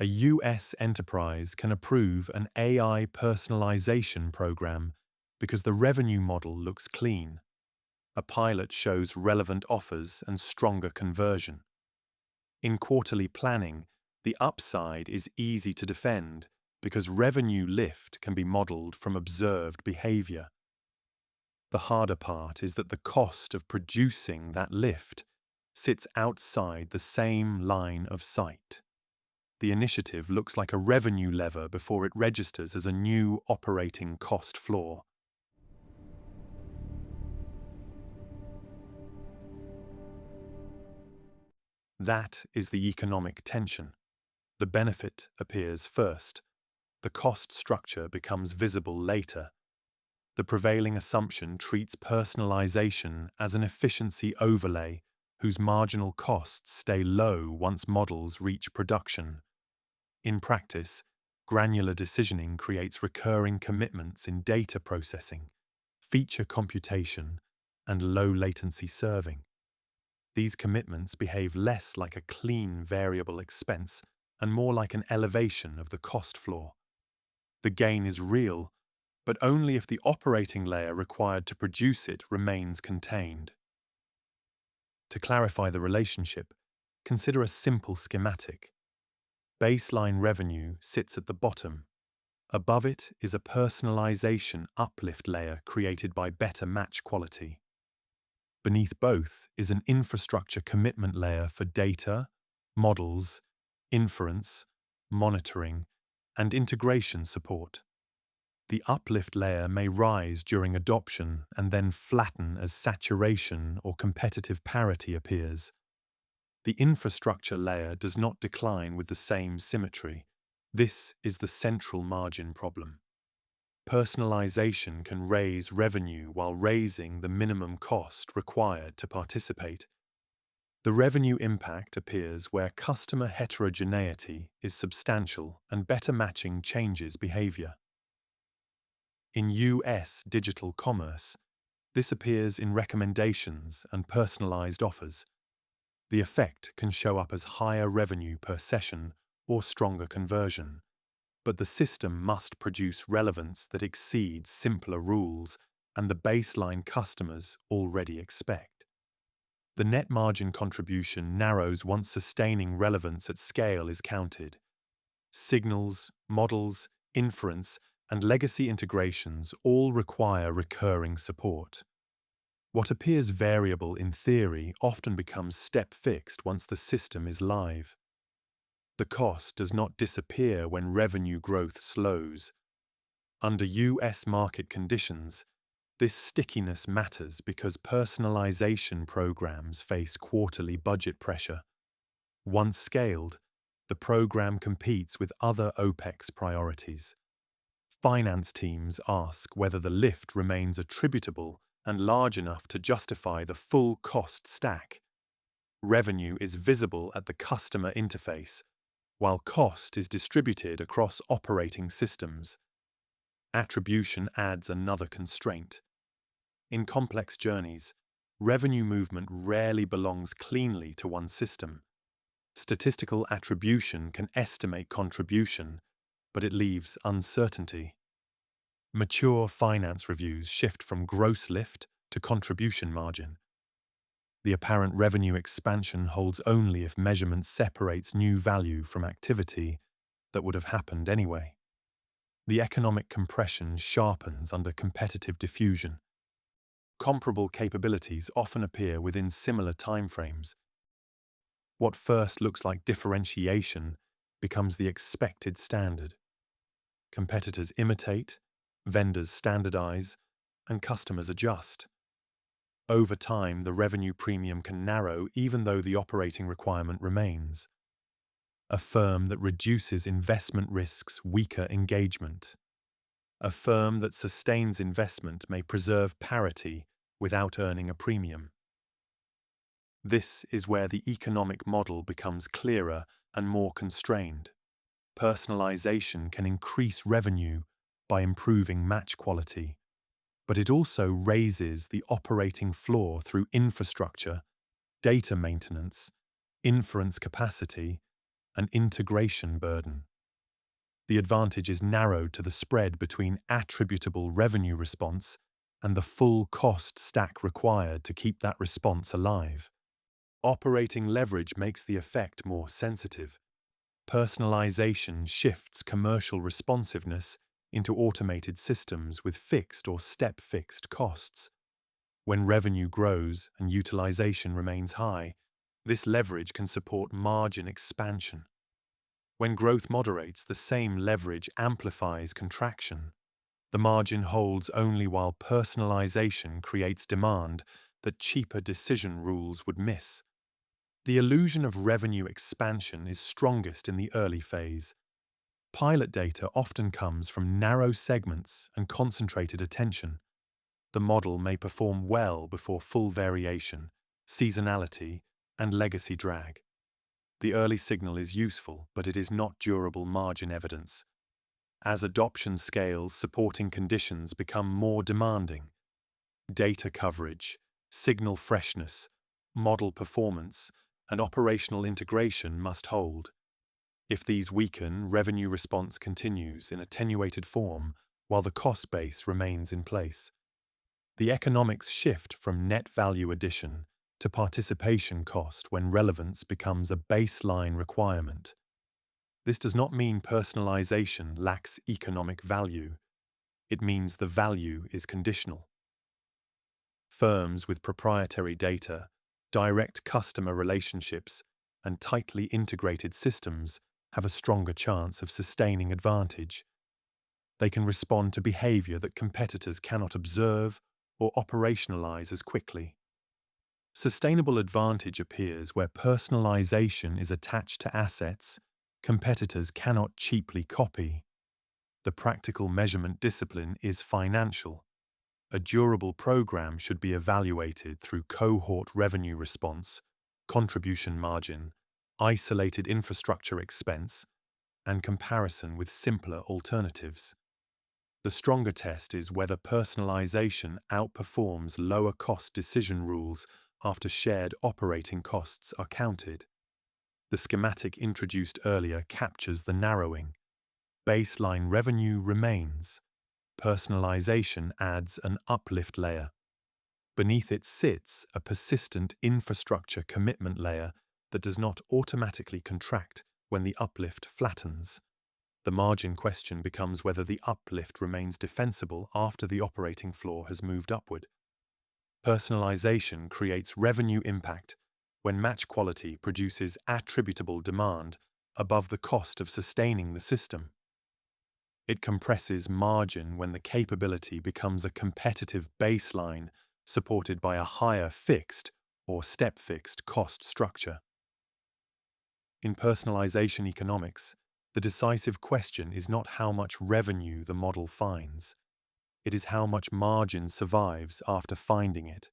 A US enterprise can approve an AI personalization program because the revenue model looks clean. A pilot shows relevant offers and stronger conversion. In quarterly planning, the upside is easy to defend because revenue lift can be modeled from observed behavior. The harder part is that the cost of producing that lift sits outside the same line of sight. The initiative looks like a revenue lever before it registers as a new operating cost floor. That is the economic tension. The benefit appears first. The cost structure becomes visible later. The prevailing assumption treats personalization as an efficiency overlay whose marginal costs stay low once models reach production. In practice, granular decisioning creates recurring commitments in data processing, feature computation, and low-latency serving. These commitments behave less like a clean variable expense and more like an elevation of the cost floor. The gain is real, but only if the operating layer required to produce it remains contained. To clarify the relationship, consider a simple schematic. Baseline revenue sits at the bottom. Above it is a personalization uplift layer created by better match quality. Beneath both is an infrastructure commitment layer for data, models, inference, monitoring, and integration support. The uplift layer may rise during adoption and then flatten as saturation or competitive parity appears. The infrastructure layer does not decline with the same symmetry. This is the central margin problem. Personalization can raise revenue while raising the minimum cost required to participate. The revenue impact appears where customer heterogeneity is substantial and better matching changes behavior. In US digital commerce, this appears in recommendations and personalized offers. The effect can show up as higher revenue per session or stronger conversion, but the system must produce relevance that exceeds simpler rules and the baseline customers already expect. The net margin contribution narrows once sustaining relevance at scale is counted. Signals, models, inference, and legacy integrations all require recurring support. What appears variable in theory often becomes step-fixed once the system is live. The cost does not disappear when revenue growth slows. Under US market conditions, this stickiness matters because personalization programs face quarterly budget pressure. Once scaled, the program competes with other OPEX priorities. Finance teams ask whether the lift remains attributable and large enough to justify the full cost stack. Revenue is visible at the customer interface, while cost is distributed across operating systems. Attribution adds another constraint. In complex journeys, revenue movement rarely belongs cleanly to one system. Statistical attribution can estimate contribution, but it leaves uncertainty. Mature finance reviews shift from gross lift to contribution margin. The apparent revenue expansion holds only if measurement separates new value from activity that would have happened anyway. The economic compression sharpens under competitive diffusion. Comparable capabilities often appear within similar timeframes. What first looks like differentiation becomes the expected standard. Competitors imitate, vendors standardize, and customers adjust. Over time, the revenue premium can narrow even though the operating requirement remains. A firm that reduces investment risks weaker engagement. A firm that sustains investment may preserve parity without earning a premium. This is where the economic model becomes clearer and more constrained. Personalization can increase revenue by improving match quality, but it also raises the operating floor through infrastructure, data maintenance, inference capacity, an integration burden. The advantage is narrowed to the spread between attributable revenue response and the full cost stack required to keep that response alive. Operating leverage makes the effect more sensitive. Personalization shifts commercial responsiveness into automated systems with fixed or step-fixed costs. When revenue grows and utilization remains high, this leverage can support margin expansion. When growth moderates, the same leverage amplifies contraction. The margin holds only while personalization creates demand that cheaper decision rules would miss. The illusion of revenue expansion is strongest in the early phase. Pilot data often comes from narrow segments and concentrated attention. The model may perform well before full variation, seasonality, and legacy drag. The early signal is useful, but it is not durable margin evidence. As adoption scales, supporting conditions become more demanding. Data coverage, signal freshness, model performance, and operational integration must hold. If these weaken, revenue response continues in attenuated form while the cost base remains in place. The economics shift from net value addition to participation cost when relevance becomes a baseline requirement. This does not mean personalization lacks economic value. It means the value is conditional. Firms with proprietary data, direct customer relationships, and tightly integrated systems have a stronger chance of sustaining advantage. They can respond to behavior that competitors cannot observe or operationalize as quickly. Sustainable advantage appears where personalization is attached to assets competitors cannot cheaply copy. The practical measurement discipline is financial. A durable program should be evaluated through cohort revenue response, contribution margin, isolated infrastructure expense, and comparison with simpler alternatives. The stronger test is whether personalization outperforms lower-cost decision rules after shared operating costs are counted. The schematic introduced earlier captures the narrowing. Baseline revenue remains. Personalization adds an uplift layer. Beneath it sits a persistent infrastructure commitment layer that does not automatically contract when the uplift flattens. The margin question becomes whether the uplift remains defensible after the operating floor has moved upward. Personalization creates revenue impact when match quality produces attributable demand above the cost of sustaining the system. It compresses margin when the capability becomes a competitive baseline supported by a higher fixed or step-fixed cost structure. In personalization economics, the decisive question is not how much revenue the model finds. It is how much margin survives after finding it.